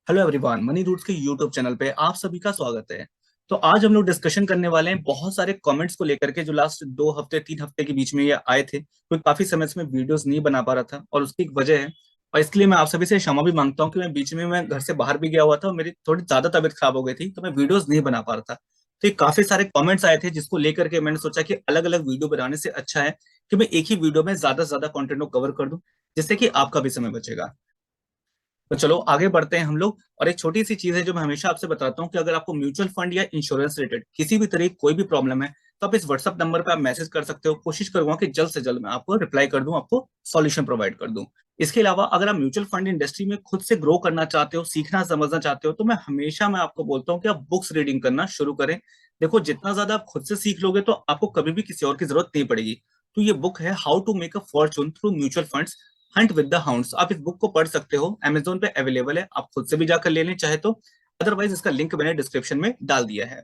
Hello everyone, money roots के YouTube channel पे आप सभी का स्वागत है। तो आज हम लोग डिस्कशन करने वाले हैं बहुत सारे कमेंट्स को लेकर के जो लास्ट 2 हफ्ते 3 हफ्ते के बीच में ये आए थे, क्योंकि काफी समय से मैं वीडियोस नहीं बना पा रहा था और उसकी एक वजह है। और इसके लिए मैं आप सभी से क्षमा भी मांगता हूँ कि मैं बीच में मैं घर से बाहर भी गया हुआ था और मेरी थोड़ी ज्यादा तबीयत खराब हो गई थी, तो मैं वीडियोस नहीं बना पा रहा था। तो ये काफी सारे कमेंट्स आए थे जिसको लेकर के मैंने सोचा कि अलग अलग वीडियो बनाने से अच्छा है कि मैं एक ही वीडियो में ज्यादा से ज्यादा कंटेंट को कवर कर दूं, जिससे कि आपका भी समय बचेगा। तो चलो आगे बढ़ते हैं हम लोग। और एक छोटी सी चीज है जो मैं हमेशा आपसे बताता हूँ कि अगर आपको म्यूचुअल फंड या इंश्योरेंस रिलेटेड किसी भी तरह की कोई भी प्रॉब्लम है, तो आप इस व्हाट्सअप नंबर पे आप मैसेज कर सकते हो। कोशिश करूंगा कि जल्द से जल्द मैं आपको रिप्लाई कर दूं, आपको सॉल्यूशन प्रोवाइड कर दूं। इसके अलावा अगर आप म्यूचुअल फंड इंडस्ट्री में खुद से ग्रो करना चाहते हो, सीखना समझना चाहते हो, तो मैं हमेशा मैं आपको बोलता हूँ कि आप बुक्स रीडिंग करना शुरू करें। देखो, जितना ज्यादा आप खुद से सीख लोगे तो आपको कभी भी किसी और की जरूरत नहीं पड़ेगी। तो ये बुक है how to make a fortune through mutual funds, hunt with the hounds. आप इस बुक को पढ़ सकते हो, Amazon पे अवेलेबल है, आप खुद से भी जाकर ले लें चाहे तो। अदरवाइज इसका लिंक मैंने डिस्क्रिप्शन में डाल दिया है।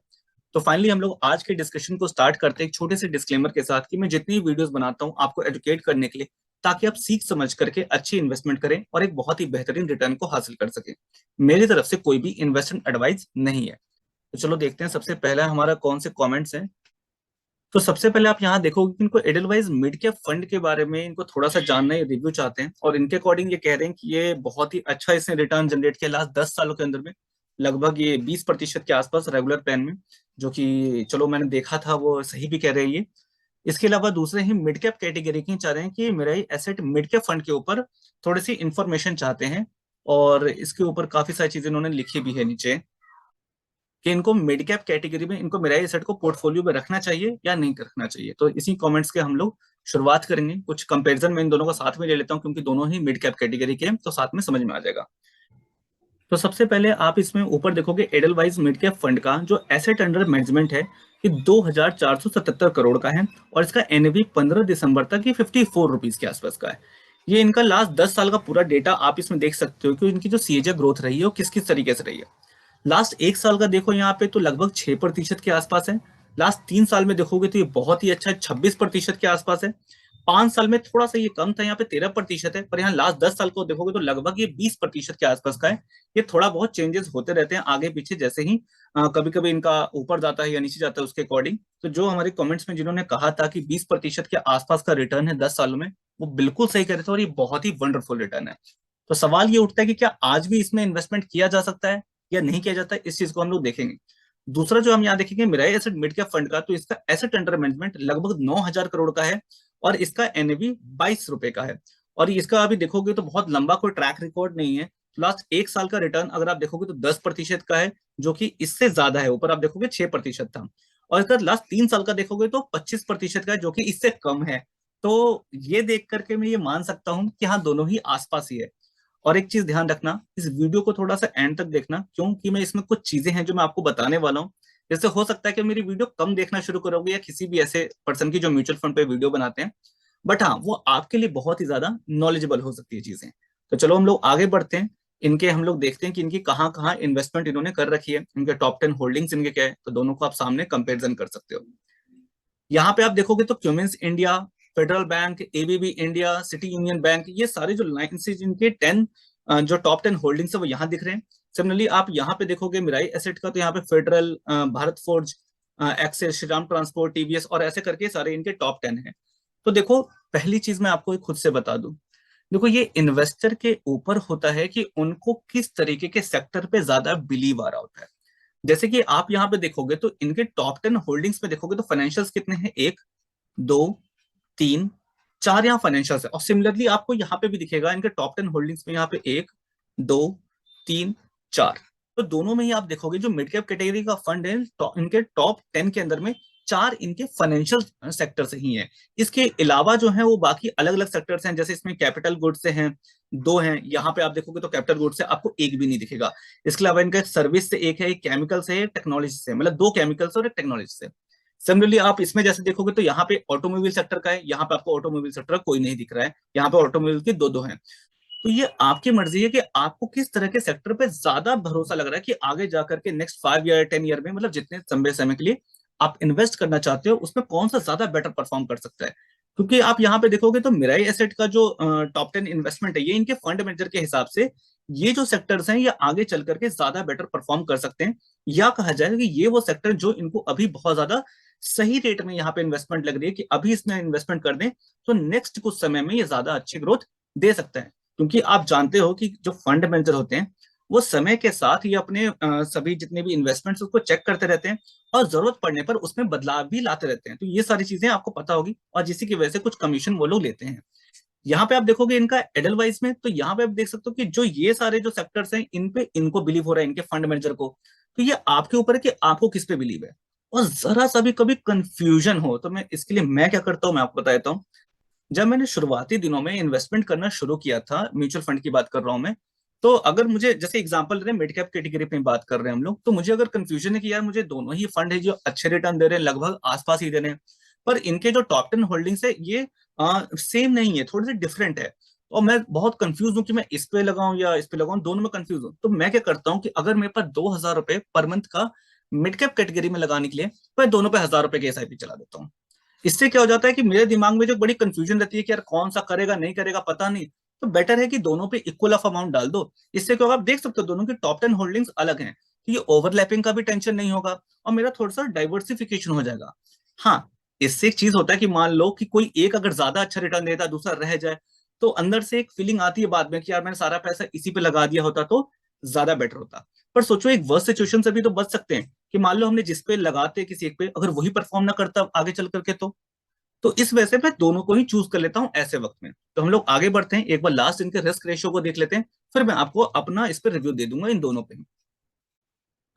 तो फाइनली हम लोग आज के डिस्कशन को स्टार्ट करते हैं एक छोटे से डिस्क्लेमर के साथ कि मैं जितनी वीडियोस बनाता हूं आपको एजुकेट करने के लिए, ताकि आप सीख समझ करके अच्छी इन्वेस्टमेंट करें और एक बहुत ही बेहतरीन रिटर्न को हासिल कर सकें। मेरी तरफ से कोई भी इन्वेस्टमेंट एडवाइस नहीं है। तो चलो देखते हैं सबसे पहला हमारा कौन से कमेंट्स हैं। तो सबसे पहले आप यहाँ देखोगे कि इनको एडलवाइज मिड कैप फंड के बारे में इनको थोड़ा सा जानना है, रिव्यू चाहते हैं। और इनके अकॉर्डिंग ये कह रहे हैं कि ये बहुत ही अच्छा इसने रिटर्न जनरेट किया लास्ट 10 सालों के अंदर में। लगभग ये 20% के आसपास रेगुलर प्लान में, जो कि चलो मैंने देखा था वो सही भी कह रहे हैं ये। इसके अलावा दूसरे ही मिड कैप कैटेगरी की चाह रहे हैं कि मेरा एसेट मिड कैप फंड के ऊपर थोड़ी सी इंफॉर्मेशन चाहते हैं। और इसके ऊपर काफी सारी चीजें इन्होंने लिखी भी है नीचे कि इनको मिड कैप कैटेगरी में इनको मिराई एसेट को पोर्टफोलियो में रखना चाहिए या नहीं रखना चाहिए। तो इसी कमेंट्स के हम लोग शुरुआत करेंगे। कुछ कंपैरिजन में इन दोनों को साथ में ले लेता हूँ, क्योंकि दोनों ही मिड कैप कैटेगरी के हैं, तो साथ में समझ में आ जाएगा। तो सबसे पहले आप इसमें ऊपर देखोगे एडलवाइज मिड कैप फंड का जो एसेट अंडर मैनेजमेंट है, ये 2,477 करोड़ का है। और इसका एनएवी 15 दिसंबर तक ये 54 रुपीज के आसपास का है। ये इनका लास्ट 10 साल का पूरा डेटा आप इसमें देख सकते हो कि इनकी जो सीएजी ग्रोथ रही है वो किस किस तरीके से रही है। लास्ट 1 साल का देखो यहाँ पे तो लगभग 6% के आसपास है। लास्ट 3 साल में देखोगे तो ये बहुत ही अच्छा 26% के आसपास है। 5 साल में थोड़ा सा ये कम था, यहाँ पे 13% है। पर यहाँ लास्ट 10 साल को देखोगे तो लगभग ये 20% के आसपास का है। ये थोड़ा बहुत चेंजेस होते रहते हैं आगे पीछे, जैसे ही कभी कभी इनका ऊपर जाता है या नीचे जाता है उसके अकॉर्डिंग। तो जो हमारे कमेंट्स में जिन्होंने कहा था कि 20% के आसपास का रिटर्न है 10 सालों में, वो बिल्कुल सही कह रहे थे और ये बहुत ही वंडरफुल रिटर्न है। तो सवाल ये उठता है कि क्या आज भी इसमें इन्वेस्टमेंट किया जा सकता है या नहीं किया जाता है, इस चीज को हम लोग देखेंगे। दूसरा जो हम यहाँ देखेंगे Mirae asset mid cap fund का, तो इसका एसेट अंडर मैनेजमेंट लगभग 9,000 करोड़ का है। और इसका एनएवी 22 रुपए का है। और इसका अभी देखोगे तो बहुत लंबा कोई ट्रैक रिकॉर्ड नहीं है। लास्ट 1 साल का रिटर्न अगर आप देखोगे तो 10% का है, जो कि इससे ज्यादा है। ऊपर आप देखोगे 6% था। और इसका लास्ट 3 साल का देखोगे तो 25% का है, जो कि इससे कम है। तो ये देख करके मैं ये मान सकता हूँ कि हाँ, दोनों ही आसपास ही है। और एक चीज ध्यान रखना, इस वीडियो को थोड़ा सा एंड तक देखना, क्योंकि मैं इसमें कुछ चीजें हैं जो मैं आपको बताने वाला हूँ। जैसे हो सकता है कि मेरी वीडियो कम देखना शुरू करोगे या किसी भी ऐसे पर्सन की जो म्यूचुअल फंड पे वीडियो बनाते हैं, बट हाँ, वो आपके लिए बहुत ही ज्यादा नॉलेजेबल हो सकती है चीजें। तो चलो हम लोग आगे बढ़ते हैं। इनके हम लोग देखते हैं कि इनकी कहाँ कहाँ इन्वेस्टमेंट इन्होंने कर रखी है, इनके टॉप 10 होल्डिंग्स इनके क्या है, तो दोनों को आप सामने कंपेरिजन कर सकते हो। यहाँ पे आप देखोगे तो Cummins India, federal bank, ABB India, city union bank, ये सारे जो लाइन से जिनके 10 जो टॉप 10 होल्डिंग्स है वो यहाँ दिख रहे हैं। सिमिलरली आप यहाँ पे देखोगे मिराई एसेट का, तो यहाँ पे Federal, Bharat Forge, Axis, Shriram transport, TVS और ऐसे करके सारे इनके टॉप 10 है। तो देखो, पहली चीज मैं आपको खुद से बता दूं। देखो, ये इन्वेस्टर के ऊपर होता है कि उनको किस तरीके के सेक्टर पे ज्यादा बिलीव आ रहा होता है। जैसे कि आप यहाँ पे देखोगे तो इनके टॉप 10 होल्डिंग्स में देखोगे तो फाइनेंशियल्स कितने हैं, एक, दो, तीन, चार यहाँ फाइनेंशियल्स है। और सिमिलरली आपको यहाँ पे भी दिखेगा इनके टॉप 10 होल्डिंग्स में, यहाँ पे एक, दो, तीन, चार। तो दोनों में ही आप देखोगे जो मिड कैप कैटेगरी का फंड है, इनके टॉप 10 के अंदर में चार इनके फाइनेंशियल सेक्टर से ही है। इसके अलावा जो है वो बाकी अलग अलग सेक्टर्स हैं, जैसे इसमें कैपिटल गुड्स से हैं, दो हैं। यहाँ पे आप देखोगे तो कैपिटल गुड्स से आपको एक भी नहीं दिखेगा। इसके अलावा इनका सर्विस से एक है, एक केमिकल से, एक टेक्नोलॉजी से, मतलब दो केमिकल्स और एक टेक्नोलॉजी से। सिमिलरली आप इसमें जैसे देखोगे तो यहाँ पे ऑटोमोबाइल सेक्टर का है, यहाँ पे आपको ऑटोमोबाइल सेक्टर का कोई नहीं दिख रहा है। यहाँ पे ऑटोमोबाइल के दो दो हैं। तो ये आपकी मर्जी है कि आपको किस तरह के सेक्टर पे ज्यादा भरोसा लग रहा है कि आगे जाकर के नेक्स्ट 5 ईयर 10 ईयर में, मतलब जितने लंबे समय के लिए आप इन्वेस्ट करना चाहते हो, उसमें कौन सा ज्यादा बेटर परफॉर्म कर सकता है। क्योंकि आप यहाँ पे देखोगे तो मिराई एसेट का जो टॉप 10 इन्वेस्टमेंट है, ये इनके फंड मैनेजर के हिसाब से ये जो सेक्टर्स हैं ये आगे चल करके ज्यादा बेटर परफॉर्म कर सकते हैं, या कहा जाए कि ये वो सेक्टर जो इनको अभी बहुत ज्यादा सही रेट में यहाँ पे इन्वेस्टमेंट लग रही है कि अभी इसमें इन्वेस्टमेंट कर दें तो नेक्स्ट कुछ समय में ये ज्यादा अच्छी ग्रोथ दे सकता है। क्योंकि आप जानते हो कि जो फंड मैनेजर होते हैं वो समय के साथ ये अपने सभी जितने भी इन्वेस्टमेंट्स उसको चेक करते रहते हैं और जरूरत पड़ने पर उसमें बदलाव भी लाते रहते हैं। तो ये सारी चीजें आपको पता होगी और जिसकी की वजह से कुछ कमीशन वो लोग लेते हैं। यहाँ पे आप देखोगे इनका एडलवाइस में, तो यहाँ पे आप देख सकते हो कि जो ये सारे जो सेक्टर्स हैं इन पे इनको बिलीव हो रहा है, इनके फंड मैनेजर को। तो ये आपके ऊपर है कि आपको किस पे बिलीव है। और जरा सा भी कभी कंफ्यूजन हो तो मैं इसके लिए मैं क्या करता हूँ मैं आपको बता देता हूँ। जब मैंने शुरुआती दिनों में इन्वेस्टमेंट करना शुरू किया था, म्यूचुअल फंड की बात कर रहा हूं मैं, तो अगर मुझे जैसे एग्जांपल रहे मिड कैप कैटेगरी पे बात कर रहे हैं हम लोग, तो मुझे अगर कंफ्यूजन है कि यार मुझे दोनों ही फंड है जो अच्छे रिटर्न दे रहे हैं, लगभग आसपास ही दे रहे हैं, पर इनके जो टॉप 10 होल्डिंग्स है ये सेम नहीं है, थोड़ी सी डिफरेंट है। और मैं बहुत कंफ्यूज हूँ कि मैं इस पे लगाऊं या इस पे लगाऊं, दोनों में कंफ्यूज हूँ। तो मैं क्या करता हूँ कि अगर मेरे पास 2,000 रुपए पर मंथ का मिड कैप कैटेगरी में लगाने के लिए, तो मैं दोनों पे 1,000 रुपए की एसआईपी चला देता हूँ। इससे क्या हो जाता है कि मेरे दिमाग में जो बड़ी कंफ्यूजन रहती है कि यार कौन सा करेगा नहीं करेगा पता नहीं, तो बेटर है कि दोनों पे इक्वल ऑफ अमाउंट डाल दो। इससे क्या होगा, आप देख सकते हो दोनों की टॉप 10 होल्डिंग्स अलग हैं, तो ये ओवरलैपिंग का भी टेंशन नहीं होगा और मेरा थोड़ा सा डाइवर्सिफिकेशन हो जाएगा। हाँ, इससे एक चीज होता है कि मान लो कि कोई एक अगर ज्यादा अच्छा रिटर्न देता है दूसरा रह जाए, तो अंदर से एक फीलिंग आती है बाद में कि यार मैंने सारा पैसा इसी पे लगा दिया होता तो ज्यादा बेटर होता। पर सोचो एक वर्स्ट सिचुएशन से भी तो बच सकते हैं कि मान लो हमने जिस पे लगाते किसी एक पे अगर वही परफॉर्म ना करता आगे चल करके, तो इस वजह से मैं दोनों को ही चूज कर लेता हूं ऐसे वक्त में। तो हम लोग आगे बढ़ते हैं, एक बार लास्ट इनके रिस्क रेशियो को देख लेते हैं, फिर मैं आपको अपना इस पर रिव्यू दे दूंगा इन दोनों पे।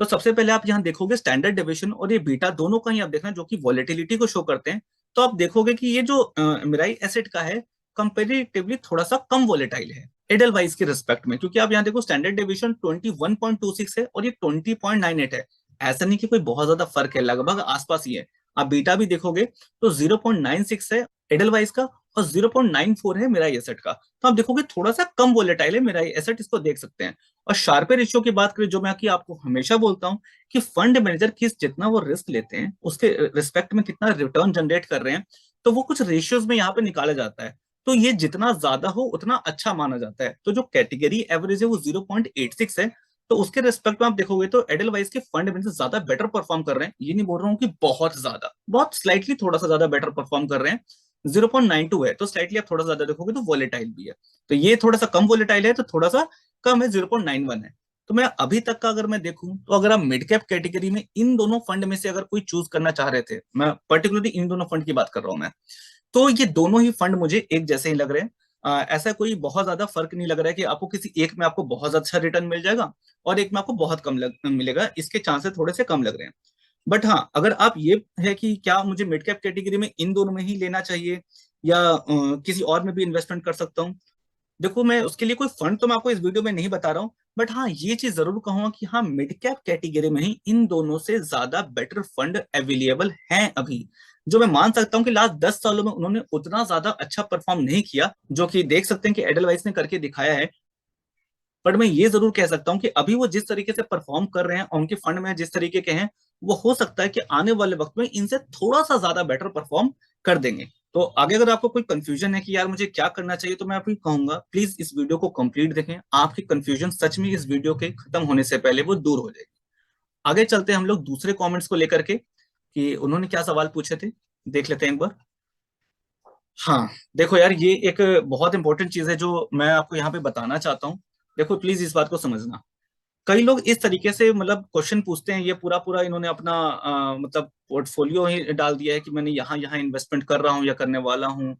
तो सबसे पहले आप यहाँ देखोगे स्टैंडर्ड डेविएशन और ये बीटा दोनों का ही आप देखना जो कि वॉलेटिलिटी को शो करते हैं। तो आप देखोगे कि ये जो मिराई एसिड का है कंपेरेटिवली थोड़ा सा कम वॉलेटाइल है एडलवाइज के रिस्पेक्ट में, क्योंकि आप यहाँ देखो स्टैंडर्ड डेविएशन 21.26 है और ये 20.98 है। ऐसा नहीं कि कोई बहुत ज्यादा फर्क है, लगभग आसपास ही है। आप बीटा भी देखोगे तो 0.96 है एडलवाइज का और 0.94 है मेरा एसेट का। तो आप देखोगे थोड़ा सा कम वोलेटाइल है मेरा एसेट, इसको देख सकते हैं। और शार्पर रेशियो की बात करें, जो मैं कि आपको हमेशा बोलता हूं कि फंड मैनेजर किस जितना वो रिस्क लेते हैं उसके रिस्पेक्ट में कितना रिटर्न जनरेट कर रहे हैं, तो वो कुछ रेशियोज में यहाँ पे निकाला जाता है। तो ये जितना ज्यादा हो उतना अच्छा माना जाता है। तो जो कैटेगरी एवरेज है वो 0.86 है। तो उसके रिस्पेक्ट में आप देखोगे तो एडलवाइज के फंड मैनेजर ज्यादा बेटर परफॉर्म कर रहे हैं। ये नहीं बोल रहा हूँ कि बहुत ज्यादा, बहुत स्लाइटली थोड़ा सा ज्यादा बेटर परफॉर्म कर रहे हैं। 0.92 है तो स्लाइटली आप थोड़ा ज्यादा देखोगे तो वोलेटाइल भी है। तो ये थोड़ा सा कम वोलेटाइल है, तो थोड़ा सा कम है, 0.91 है। तो मैं अभी तक का अगर मैं देखूं तो अगर आप मिड कैप कैटेगरी में इन दोनों फंड में से अगर कोई चूज करना चाह रहे थे, मैं पर्टिकुलरली इन दोनों फंड की बात कर रहा हूं मैं, तो ये दोनों ही फंड मुझे एक जैसे ही लग रहे हैं। ऐसा कोई बहुत ज्यादा फर्क नहीं लग रहा है कि आपको किसी एक में आपको बहुत अच्छा रिटर्न मिल जाएगा और एक में आपको बहुत कम मिलेगा, इसके चांसेस थोड़े से कम लग रहे हैं। बट हाँ, अगर आप ये है कि क्या मुझे मिड कैप कैटेगरी में इन दोनों में ही लेना चाहिए या किसी और में भी इन्वेस्टमेंट कर सकता हूँ, देखो मैं उसके लिए कोई फंड तो मैं आपको इस वीडियो में नहीं बता रहा हूँ। बट हाँ, ये चीज जरूर कहूंगा कि हाँ, मिड कैप कैटेगरी में ही इन दोनों से ज्यादा बेटर फंड अवेलेबल हैं अभी। जो मैं मान सकता हूँ कि लास्ट 10 सालों में उन्होंने उतना ज्यादा अच्छा परफॉर्म नहीं किया जो कि देख सकते हैं कि एडलवाइस ने करके दिखाया है। बट मैं ये जरूर कह सकता हूँ कि अभी वो जिस तरीके से परफॉर्म कर रहे हैं और उनके फंड में जिस तरीके के हैं, वो हो सकता है कि आने वाले वक्त में इनसे थोड़ा सा ज्यादा बेटर परफॉर्म कर देंगे। तो आगे अगर आपको कोई कंफ्यूजन है कि यार मुझे क्या करना चाहिए, तो मैं आपको कहूंगा प्लीज इस वीडियो को कंप्लीट देखें। आपकी कंफ्यूजन सच में इस वीडियो के खत्म होने से पहले वो दूर हो जाएगी। आगे चलते हैं हम लोग दूसरे कमेंट्स को लेकर के कि उन्होंने क्या सवाल पूछे थे, देख लेते हैं एक बार। हाँ, देखो यार ये एक बहुत इंपॉर्टेंट चीज है जो मैं आपको यहाँ पे बताना चाहता हूँ। देखो प्लीज इस बात को समझना। कई लोग इस तरीके से मतलब क्वेश्चन पूछते हैं, ये पूरा पूरा इन्होंने अपना मतलब पोर्टफोलियो ही डाल दिया है कि मैंने यहाँ यहाँ इन्वेस्टमेंट कर रहा हूँ या करने वाला हूँ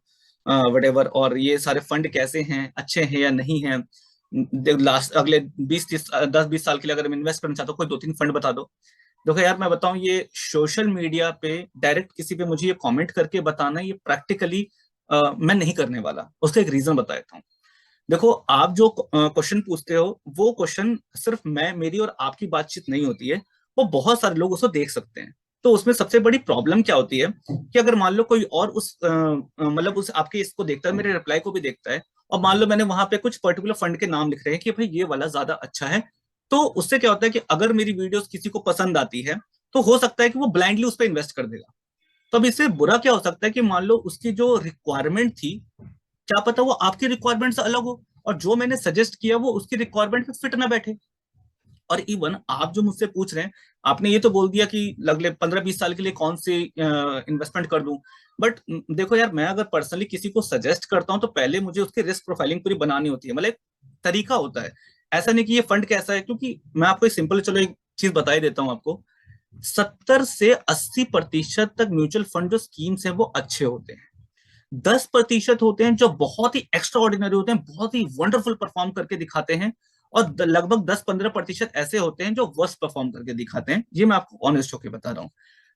वटेवर, और ये सारे फंड कैसे हैं, अच्छे हैं या नहीं हैं। लास्ट अगले 10-20 साल के लिए अगर मैं इन्वेस्ट करना चाहता हूँ, कोई 2-3 फंड बता दो। देखो यार मैं बताऊं, ये सोशल मीडिया पे डायरेक्ट किसी पे मुझे ये कमेंट करके बताना, ये प्रैक्टिकली मैं नहीं करने वाला। उसका एक रीजन बता देता हूँ। देखो आप जो क्वेश्चन पूछते हो वो क्वेश्चन सिर्फ मैं मेरी और आपकी बातचीत नहीं होती है, वो बहुत सारे लोग उसको देख सकते हैं। तो उसमें सबसे बड़ी प्रॉब्लम क्या होती है कि अगर मान लो कोई और उस मतलब उस आपके इसको देखता है, मेरे रिप्लाई को भी देखता है, और मान लो मैंने वहां पे कुछ पर्टिकुलर फंड के नाम लिख रहे हैं कि भाई ये वाला ज्यादा अच्छा है, तो उससे क्या होता है कि अगर मेरी वीडियोस किसी को पसंद आती है तो हो सकता है कि वो ब्लाइंडली उस पर इन्वेस्ट कर देगा। तो अब इससे बुरा क्या हो सकता है कि मान लो उसकी जो रिक्वायरमेंट थी, क्या पता वो आपकी रिक्वायरमेंट से अलग हो, और जो मैंने सजेस्ट किया वो उसकी रिक्वायरमेंट पे फिट ना बैठे। और इवन आप जो मुझसे पूछ रहे हैं, आपने ये तो बोल दिया कि अगले 15-20 साल के लिए कौन सी इन्वेस्टमेंट कर दूं। बट देखो यार, मैं अगर पर्सनली किसी को सजेस्ट करता हूँ तो पहले मुझे उसकी रिस्क प्रोफाइलिंग पूरी बनानी होती है, मतलब एक तरीका होता है। ऐसा नहीं कि ये फंड कैसा है, क्योंकि मैं आपको सिंपल, चलो एक चीज बता ही देता हूँ आपको। 70 से 80% तक म्यूचुअल फंड जो स्कीम्स हैं वो अच्छे होते हैं। 10% होते हैं जो बहुत ही एक्स्ट्रा ऑर्डिनरी होते हैं, बहुत ही वंडरफुल परफॉर्म करके दिखाते हैं। और लगभग 10-15% ऐसे होते हैं जो वर्स्ट परफॉर्म करके दिखाते हैं। ये मैं आपको ऑनेस्ट होकर बता रहा हूँ।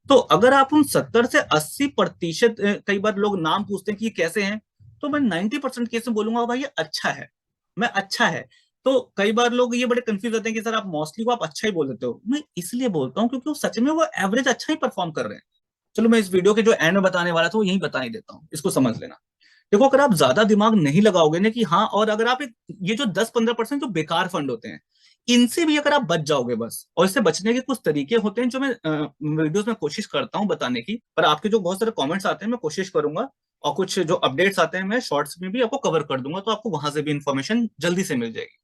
तो अगर आप उन 70 से 80%, कई बार लोग नाम पूछते हैं कि ये कैसे हैं, तो मैं 90% केस में बोलूंगा भाई ये अच्छा है, मैं अच्छा है। तो कई बार लोग ये बड़े कंफ्यूज होते हैं कि सर आप मोस्टली को आप अच्छा ही बोल देते हो। मैं इसलिए बोलता हूँ क्योंकि वो सच में वो एवरेज अच्छा ही परफॉर्म कर रहे हैं। चलो मैं इस वीडियो के जो एंड में बताने वाला था वो यही बता ही देता हूँ, इसको समझ लेना। देखो, अगर आप ज्यादा दिमाग नहीं लगाओगे ना कि हाँ, और अगर आप ये जो 10-15% जो बेकार फंड होते हैं, इनसे भी अगर आप बच जाओगे बस, और इससे बचने के कुछ तरीके होते हैं जो मैं वीडियोस में कोशिश करता हूँ बताने की, पर आपके जो बहुत सारे कमेंट्स आते हैं मैं कोशिश करूंगा, और कुछ जो अपडेट्स आते हैं मैं शॉर्ट्स में भी आपको कवर कर दूंगा, तो आपको वहां से भी इंफॉर्मेशन जल्दी से मिल जाएगी।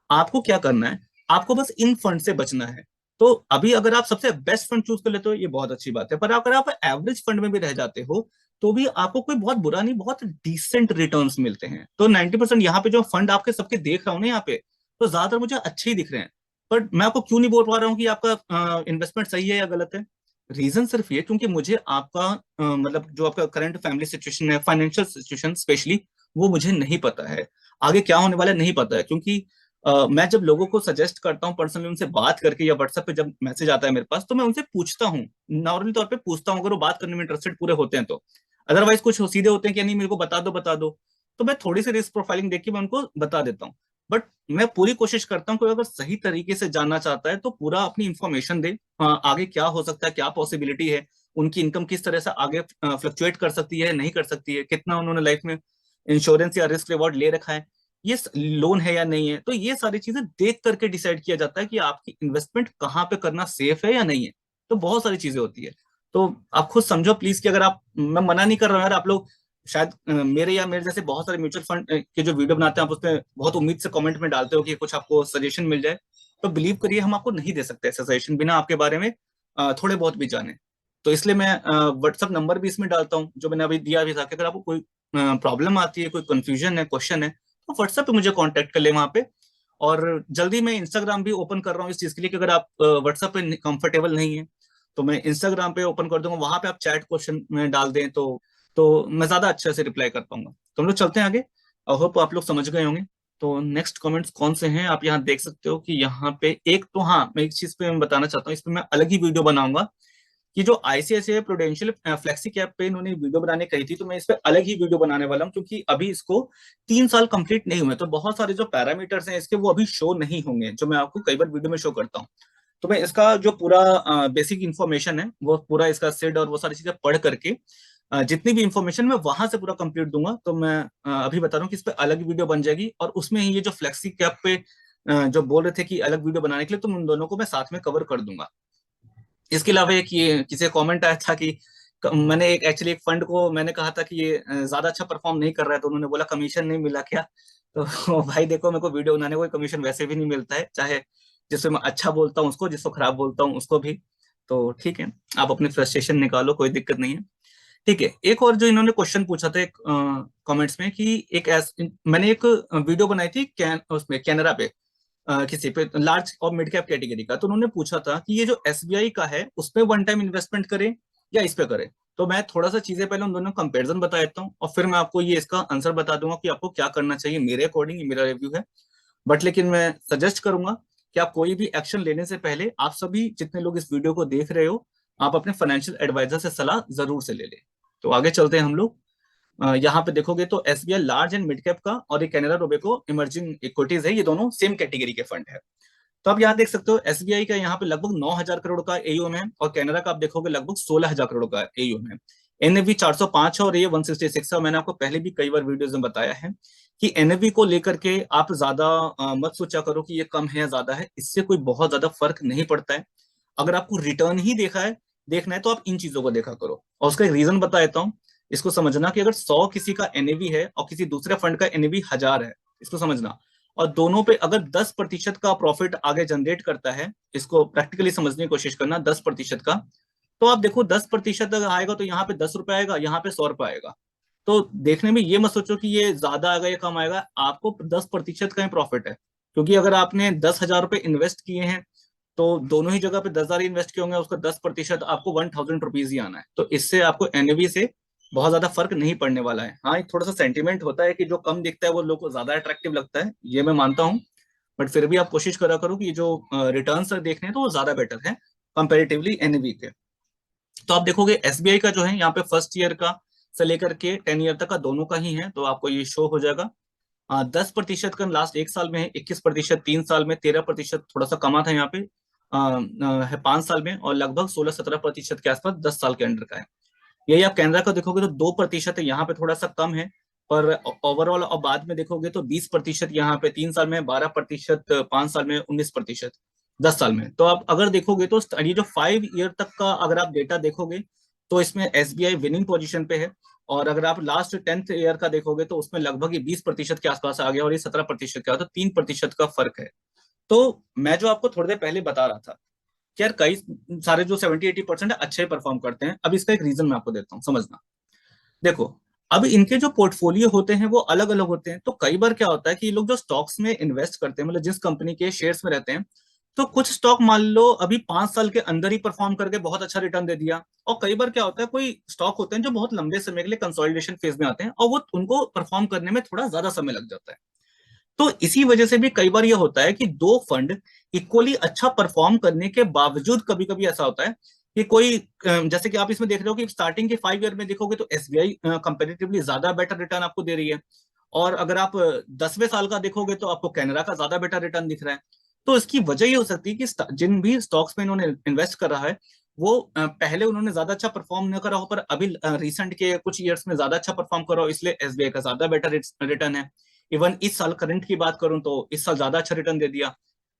आपको क्या करना है, आपको बस इन फंड से बचना है। तो अभी अगर आप सबसे बेस्ट फंड चूज कर लेते हो ये बहुत अच्छी बात है, पर अगर आप एवरेज फंड में भी रह जाते हो तो भी आपको कोई बहुत बुरा नहीं, बहुत डिसेंट रिटर्न्स मिलते हैं। तो 90% यहाँ पे जो फंड आपके सबके देख रहा हूँ ना यहाँ पे, तो ज्यादातर मुझे अच्छे ही दिख रहे हैं। पर मैं आपको क्यों नहीं बोल पा रहा हूँ कि आपका इन्वेस्टमेंट सही है या गलत है। रीजन सिर्फ ये, क्योंकि मुझे आपका मतलब जो आपका करंट फैमिली सिचुएशन है, फाइनेंशियल सिचुएशन स्पेशली, वो मुझे नहीं पता है। आगे क्या होने वाला है नहीं पता है, क्योंकि मैं जब लोगों को सजेस्ट करता हूँ पर्सनली उनसे बात करके, या व्हाट्सएप पे जब मैसेज आता है मेरे पास, तो मैं उनसे पूछता हूँ, नॉर्मली तौर पे पूछता हूँ, अगर वो बात करने में इंटरेस्टेड पूरे होते हैं तो। अदरवाइज कुछ सीधे होते हैं कि नहीं मेरे को बता दो बता दो, तो मैं थोड़ी सी रिस्क प्रोफाइलिंग देख के मैं उनको बता देता हूँ। बट मैं पूरी कोशिश करता हूँ कि अगर सही तरीके से जानना चाहता है तो पूरा अपनी इंफॉर्मेशन दे। आगे क्या हो सकता है, क्या पॉसिबिलिटी है, उनकी इनकम किस तरह से आगे फ्लक्चुएट कर सकती है नहीं कर सकती है, कितना उन्होंने लाइफ में इंश्योरेंस या रिस्क रिवॉर्ड ले रखा है, ये लोन है या नहीं है, तो ये सारी चीजें देख करके डिसाइड किया जाता है कि आपकी इन्वेस्टमेंट कहाँ पे करना सेफ है या नहीं है। तो बहुत सारी चीजें होती है। तो आप खुद समझो प्लीज कि अगर आप, मैं मना नहीं कर रहा हूँ यार, आप लोग शायद मेरे या मेरे जैसे बहुत सारे म्यूचुअल फंड के जो वीडियो बनाते हैं, आप उसमें बहुत उम्मीद से कमेंट में डालते हो कि कुछ आपको सजेशन मिल जाए। तो बिलीव करिए हम आपको नहीं दे सकते ऐसा सजेशन बिना आपके बारे में थोड़े बहुत भी जाने। तो इसलिए मैं व्हाट्सअप नंबर भी इसमें डालता हूँ जो मैंने अभी दिया भी था, कि अगर आपको कोई प्रॉब्लम आती है, कोई कंफ्यूजन है, क्वेश्चन है, तो व्हाट्सएप पे मुझे कांटेक्ट कर ले वहां पे। और जल्दी मैं इंस्टाग्राम भी ओपन कर रहा हूँ इस चीज के लिए, कि अगर आप व्हाट्सएप पे कंफर्टेबल नहीं है तो मैं इंस्टाग्राम पे ओपन कर दूंगा, वहां पे आप चैट क्वेश्चन में डाल दें तो मैं ज्यादा अच्छे से रिप्लाई कर पाऊंगा। तो हम लोग चलते हैं आगे। आई होप आप लोग समझ गए होंगे। तो नेक्स्ट कमेंट्स कौन से हैं आप यहाँ देख सकते हो कि यहाँ पे एक, तो हाँ मैं एक चीज पे मैं बताना चाहता हूँ, इस पे मैं अलग ही वीडियो बनाऊंगा कि जो आईसीआईसीआई प्रूडेंशियल फ्लेक्सी कैप पे इन्होंने वीडियो बनाने कही थी, तो मैं इस पे अलग ही वीडियो बनाने वाला हूँ, क्योंकि अभी इसको 3 साल कंप्लीट नहीं हुए, तो बहुत सारे जो पैरामीटर्स हैं इसके वो अभी शो नहीं होंगे, जो मैं आपको कई बार वीडियो में शो करता हूँ। तो मैं इसका जो पूरा बेसिक इंफॉर्मेशन है वो पूरा इसका सिड और वो सारी चीजें पढ़ करके जितनी भी इंफॉर्मेशन मैं वहां से पूरा कंप्लीट दूंगा। तो मैं अभी बता रहा हूँ कि इस पे अलग वीडियो बन जाएगी, और उसमें ही ये जो फ्लेक्सी कैप पे जो बोल रहे थे कि अलग वीडियो बनाने के लिए, तो मैं उन दोनों को मैं साथ में कवर कर दूंगा। इसके अलावा एक ये किसी कमेंट आया था कि मैंने एक एक्चुअली एक फंड को मैंने कहा था कि ये ज्यादा अच्छा परफॉर्म नहीं कर रहा है, तो उन्होंने बोला कमीशन नहीं मिला क्या। तो भाई देखो, मेरे को वीडियो बनाने को कोई कमीशन वैसे भी नहीं मिलता है, चाहे जिससे मैं अच्छा बोलता हूँ उसको, जिसको खराब बोलता हूँ उसको भी। तो ठीक है, आप अपनी फ्रस्ट्रेशन निकालो, कोई दिक्कत नहीं है। ठीक है, एक और जो इन्होंने क्वेश्चन पूछा था एक कमेंट्स में, कि मैंने एक वीडियो बनाई थी उसमें कैनरा पे, किसी पे लार्ज और मिड कैप कैटेगरी का, तो उन्होंने पूछा था कि ये जो एसबीआई का है उसमें वन टाइम इन्वेस्टमेंट करें या इस पे करें। तो मैं थोड़ा सा चीजें पहले उन दोनों कंपैरिजन बता देता हूँ, और फिर मैं आपको ये इसका आंसर बता दूंगा कि आपको क्या करना चाहिए मेरे अकॉर्डिंग, ये मेरा रिव्यू है। बट लेकिन मैं सजेस्ट करूंगा कि आप कोई भी एक्शन लेने से पहले, आप सभी जितने लोग इस वीडियो को देख रहे हो, आप अपने फाइनेंशियल एडवाइजर से सलाह जरूर से ले लें। तो आगे चलते हैं हम लोग। यहाँ पे देखोगे तो SBI large and mid cap का और ये कैनरा रोबेको इमर्जिंग इक्विटीज है, ये दोनों सेम कैटेगरी के फंड है। तो आप यहाँ देख सकते हो एसबीआई का यहाँ पे लगभग 9,000 करोड़ का एयूएम है, और कैनरा का आप देखोगे लगभग 16,000 करोड़ का एयूएम है। एनएवी 405 है और ये 166 है। मैंने आपको पहले भी कई बार वीडियोस में बताया है कि एनएवी को लेकर के आप ज्यादा मत सोचा करो कि ये कम है या ज्यादा है, इससे कोई बहुत ज्यादा फर्क नहीं पड़ता है। अगर आपको रिटर्न ही देखा है देखना है तो आप इन चीजों को देखा करो। और उसका एक रीजन बता देता हूँ। इसको समझना कि अगर 100 किसी का एनएवी है और किसी दूसरे फंड का एनएवी 1000 है, इसको समझना, और दोनों पे अगर 10% का प्रॉफिट आगे जनरेट करता है, इसको प्रैक्टिकली समझने की कोशिश करना, 10% का, तो आप देखो 10% अगर आएगा तो यहाँ पे 10 रुपए आएगा, यहाँ पे 100 रुपए आएगा। तो देखने में ये मत सोचो कि ये ज्यादा आएगा या कम आएगा, आपको 10% का ही प्रॉफिट है। क्योंकि अगर आपने 10,000 रुपए इन्वेस्ट किए हैं तो दोनों ही जगह पे 10,000 इन्वेस्ट किए होंगे, उसका 10% आपको 1,000 रुपीज ही आना है। तो इससे आपको एनएवी से बहुत ज्यादा फर्क नहीं पड़ने वाला है। हाँ, एक थोड़ा सा सेंटीमेंट होता है कि जो कम दिखता है वो लोग को ज्यादा अट्रैक्टिव लगता है, ये मैं मानता हूँ। बट फिर भी आप कोशिश करा करो कि जो रिटर्न्स देखने हैं तो वो ज्यादा बेटर है कंपेरेटिवली एनएवी के। तो आप देखोगे एसबीआई का जो है यहाँ पे फर्स्ट ईयर का से लेकर के 10 ईयर तक का दोनों का ही है, तो आपको ये शो हो जाएगा। 10% का लास्ट 1 साल में है, 21% 3 साल में, 13% थोड़ा सा कमा था यहाँ पे है 5 साल में, और लगभग 16-17% के आसपास 10 साल के अंडर का है। यही आप कैनरा का देखोगे तो 2% है, यहाँ पे थोड़ा सा कम है। पर ओवरऑल और बाद में देखोगे तो 20% यहाँ पे 3 साल में, 12% 5 साल में, 19% 10 साल में। तो आप अगर देखोगे तो ये जो 5 ईयर तक का अगर आप डेटा देखोगे तो इसमें एसबीआई विनिंग पोजीशन पे है। और अगर आप लास्ट 10th ईयर का देखोगे तो उसमें लगभग ये 20% के आसपास आ गया, और ये 17% का, तो 3% का फर्क है। तो मैं जो आपको थोड़ी देर पहले बता रहा था कि यार कई सारे जो 70-80% है अच्छे परफॉर्म करते हैं, अब इसका एक रीजन मैं आपको देता हूँ, समझना। देखो, अब इनके जो पोर्टफोलियो होते हैं वो अलग अलग होते हैं। तो कई बार क्या होता है कि ये लोग जो स्टॉक्स में इन्वेस्ट करते हैं, मतलब जिस कंपनी के शेयर्स में रहते हैं, तो कुछ स्टॉक मान लो अभी 5 साल के अंदर ही परफॉर्म करके बहुत अच्छा रिटर्न दे दिया। और कई बार क्या होता है, कोई स्टॉक होते हैं जो बहुत लंबे समय के लिए कंसोलिडेशन फेज में आते हैं और वो उनको परफॉर्म करने में थोड़ा ज्यादा समय लग जाता है। तो इसी वजह से भी कई बार ये होता है कि दो फंड इक्वली अच्छा परफॉर्म करने के बावजूद कभी कभी ऐसा होता है कि कोई जैसे कि आप इसमें देख रहे हो कि स्टार्टिंग के 5 ईयर में देखोगे तो एसबीआई कंपेरेटिवली ज्यादा बेटर रिटर्न आपको दे रही है। और अगर आप 10वें साल का देखोगे तो आपको कैनरा का ज्यादा बेटर रिटर्न दिख रहा है। तो इसकी वजह ये हो सकती है कि जिन भी स्टॉक्स में इन्होंने इन्वेस्ट कर रहा है वो पहले उन्होंने ज्यादा अच्छा परफॉर्म न करा हो, पर अभी रिसेंट के कुछ ईयर्स में ज्यादा अच्छा परफॉर्म करा हो, इसलिए एसबीआई का ज्यादा बेटर रिटर्न है। इवन इस साल करंट की बात करूं तो इस साल ज्यादा अच्छा रिटर्न दे दिया।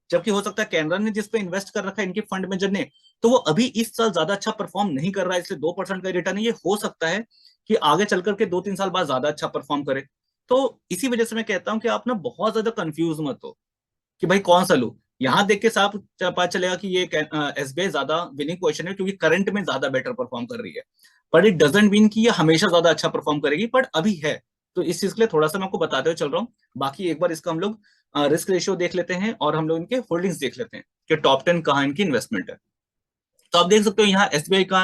जबकि हो सकता है कैनरा ने जिस पे इन्वेस्ट कर रखा है इनके फंड मैनेजर ने, तो वो अभी इस साल ज्यादा अच्छा परफॉर्म नहीं कर रहा है, इसलिए 2% का रिटर्न है। ये हो सकता है कि आगे चल करके 2-3 साल बाद ज्यादा अच्छा परफॉर्म करे। तो इसी वजह से मैं कहता हूँ कि आप ना बहुत ज्यादा कंफ्यूज मत हो कि भाई कौन सा लूं। यहाँ देख के साफ पता चलेगा कि ये एसबीआई ज्यादा विनिंग पोजीशन है क्योंकि करंट में ज्यादा बेटर परफॉर्म कर रही है। बट इट डजेंट मीन कि ये हमेशा ज्यादा अच्छा परफॉर्म करेगी, बट अभी है। तो इस चीज के लिए थोड़ा सा मैं आपको बताते हुए चल रहा हूँ। बाकी एक बार इसका हम लोग रिस्क रेशियो देख लेते हैं और हम लोग इनके होल्डिंग्स देख लेते हैं कि टॉप 10 कहाँ इनकी इन्वेस्टमेंट है। तो आप देख सकते हो यहाँ एसबीआई का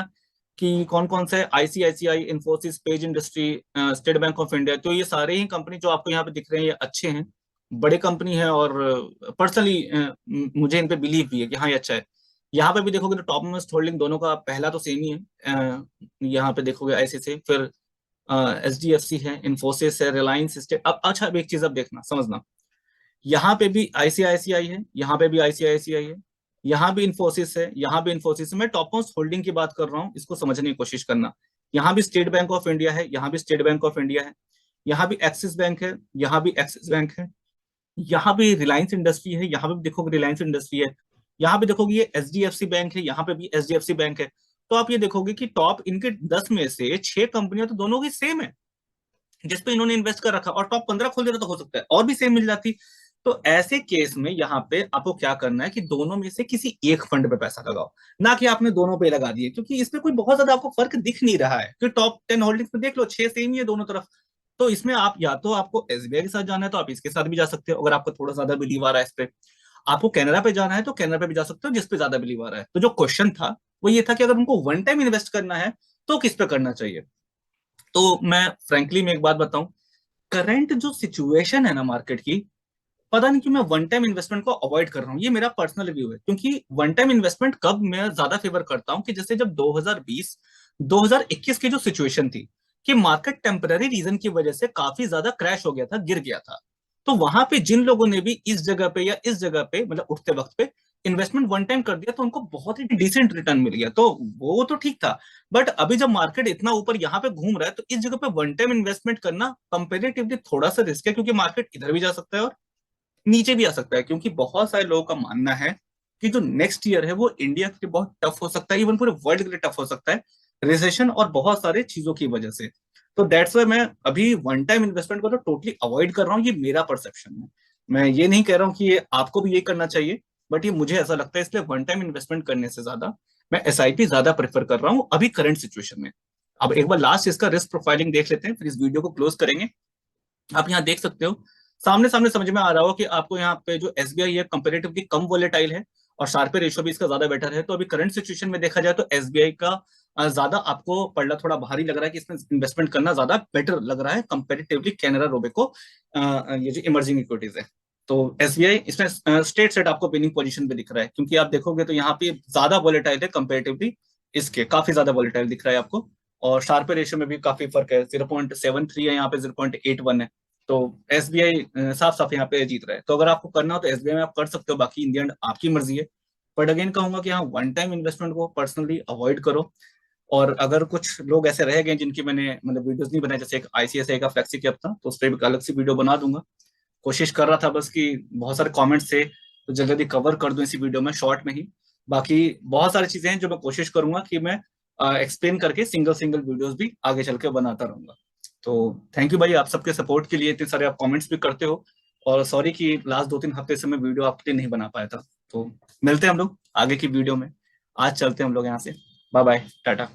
कि कौन कौन से, ICICI, Infosys, page industry, state bank of India, तो ये सारे ही कंपनी जो आपको यहाँ पे दिख रहे हैं ये अच्छे हैं, बड़े कंपनी है। और पर्सनली मुझे इन पे बिलीव भी है कि हाँ ये अच्छा है। यहाँ पे भी देखोगे तो टॉप मोस्ट होल्डिंग दोनों का पहला तो सेम ही है। यहाँ पे देखोगे ऐसे से, फिर एच डी एफ सी है, इंफोसिस है, रिलायंस, स्टेट। अब अच्छा, अब एक चीज अब देखना समझना, यहाँ पे भी आईसीआईसीआई है, यहाँ पे भी आईसीआईसीआई है, यहाँ भी इंफोसिस है, यहाँ भी इंफोसिस है। मैं टॉप मोस्ट होल्डिंग की बात कर रहा हूँ, इसको समझने की कोशिश करना। यहाँ भी स्टेट बैंक ऑफ इंडिया है, यहाँ भी स्टेट बैंक ऑफ इंडिया है, यहाँ भी एक्सिस बैंक है, यहाँ भी एक्सिस बैंक है, यहाँ भी रिलायंस इंडस्ट्री है, यहाँ पे भी देखोगे रिलायंस इंडस्ट्री है, यहाँ पे देखोगे ये H D F C bank है, यहाँ पे भी H D F C bank है। तो आप ये देखोगे कि टॉप इनके 10 में से 6 कंपनियां तो दोनों की सेम है जिसपे इन्होंने इन्वेस्ट कर रखा, और टॉप 15 खोल देता तो हो सकता है और भी सेम मिल जाती। तो ऐसे केस में यहाँ पे आपको क्या करना है कि दोनों में से किसी एक फंड पे पैसा लगाओ, ना कि आपने दोनों पे लगा दिए, क्योंकि इसमें कोई बहुत ज्यादा आपको फर्क दिख नहीं रहा है कि टॉप 10 होल्डिंग्स में देख लो 6 सेम ही है दोनों तरफ। तो इसमें आप या तो आपको एसबीआई के साथ जाना है तो आप इसके साथ भी जा सकते हो, अगर आपको थोड़ा ज्यादा बिलीव आ रहा है इस पे। आपको कैनरा पे जाना है तो कैनरा पे भी जा सकते हो जिस पे ज्यादा बिलीव आ रहा है। तो जो क्वेश्चन था वो ये था कि अगर उनको वन टाइम इन्वेस्ट करना है तो किस पे करना चाहिए। तो मैं फ्रेंकली में एक बात बताऊं, करंट जो सिचुएशन है ना मार्केट की, पता नहीं क्यों मैं वन टाइम इन्वेस्टमेंट को अवॉइड कर रहा हूँ। ये मेरा पर्सनल व्यू है, क्योंकि वन टाइम इन्वेस्टमेंट कब मैं ज्यादा फेवर करता हूँ कि जैसे जब 2020 2021 की जो सिचुएशन थी कि मार्केट टेम्पररी रीजन की वजह से काफी ज्यादा क्रैश हो गया था, गिर गया था। तो वहां पे जिन लोगों ने भी इस जगह पे या इस जगह पे मतलब उठते वक्त पे इन्वेस्टमेंट वन टाइम कर दिया तो उनको बहुत ही डिसेंट रिटर्न मिल गया, तो वो तो ठीक था। बट अभी जब मार्केट इतना ऊपर यहाँ पे घूम रहा है तो इस जगह पे वन टाइम इन्वेस्टमेंट करना कंपेरेटिवली थोड़ा सा रिस्क है, क्योंकि मार्केट इधर भी जा सकता है और नीचे भी आ सकता है। क्योंकि बहुत सारे लोगों का मानना है कि जो नेक्स्ट ईयर है वो इंडिया के लिए बहुत टफ हो सकता है, इवन पूरे वर्ल्ड के लिए टफ हो सकता है, रिसेशन और बहुत सारे चीजों की वजह से। तो दैट्स वाई मैं अभी वन टाइम इन्वेस्टमेंट को तो टोटली अवॉइड कर रहा हूँ। ये मेरा परसेप्शन है, मैं ये नहीं कह रहा हूँ कि ये आपको भी ये करना चाहिए, बट ये मुझे ऐसा लगता है। इसलिए वन टाइम इन्वेस्टमेंट करने से ज्यादा मैं एसआईपी ज्यादा प्रेफर कर रहा हूँ अभी करंट सिचुएशन में। अब एक बार लास्ट इसका रिस्क प्रोफाइलिंग देख लेते हैं, फिर इस वीडियो को क्लोज करेंगे। आप यहाँ देख सकते हो, सामने सामने समझ में आ रहा हो कि आपको यहाँ पे जो एसबीआई है कंपेरेटिवली कम वोलेटाइल है और शार्पर रेशियो भी इसका ज्यादा बेटर है। तो अभी करंट सिचुएशन में देखा जाए तो एसबीआई का ज्यादा आपको पड़ना थोड़ा भारी लग रहा है कि इसमें इन्वेस्टमेंट करना ज्यादा बेटर लग रहा है कंपेरेटिवली कैनरा रोबेको, ये जो इमर्जिंग इक्विटीज है। तो एसबीआई इसमें स्टेट सेट आपको विनिंग पोजीशन पे दिख रहा है, क्योंकि आप देखोगे तो यहाँ पे ज्यादा वोलेटाइल है कंपेरेटिवली, इसके काफी ज्यादा वोलेटाइल दिख रहा है आपको। और शार्पर रेशियो में भी काफी फर्क है, 0.73 है, यहाँ पे 0.81 है। तो एसबीआई साफ साफ यहाँ पे जीत रहा है। तो अगर आपको करना हो तो एसबीआई में आप कर सकते हो, बाकी इन द एंड आपकी मर्जी है। बट अगेन कहूंगा कि हाँ, वन टाइम इन्वेस्टमेंट को पर्सनली अवॉइड करो। और अगर कुछ लोग ऐसे रह गए जिनकी मैंने मतलब वीडियोस नहीं बनाई, जैसे एक आईसीआईसीआई का फ्लेक्सी कैप था, तो उस पर भी अलग सी वीडियो बना दूंगा। कोशिश कर रहा था बस कि बहुत सारे कमेंट्स थे तो जल्दी जल्दी कवर कर दूं इसी वीडियो में, शॉर्ट में ही। बाकी बहुत सारी चीजें हैं जो मैं कोशिश करूंगा कि मैं एक्सप्लेन करके सिंगल सिंगल वीडियोस भी आगे चल के बनाता रहूंगा। तो थैंक यू भाई आप सबके सपोर्ट के लिए, इतने सारे आप कमेंट्स भी करते हो। और सॉरी कि लास्ट 2-3 हफ्ते से मैं वीडियो आपके लिए नहीं बना पाया था। तो मिलते हैं हम लोग आगे की वीडियो में। आज चलते हैं हम लोग यहाँ से। Bye bye, Tata.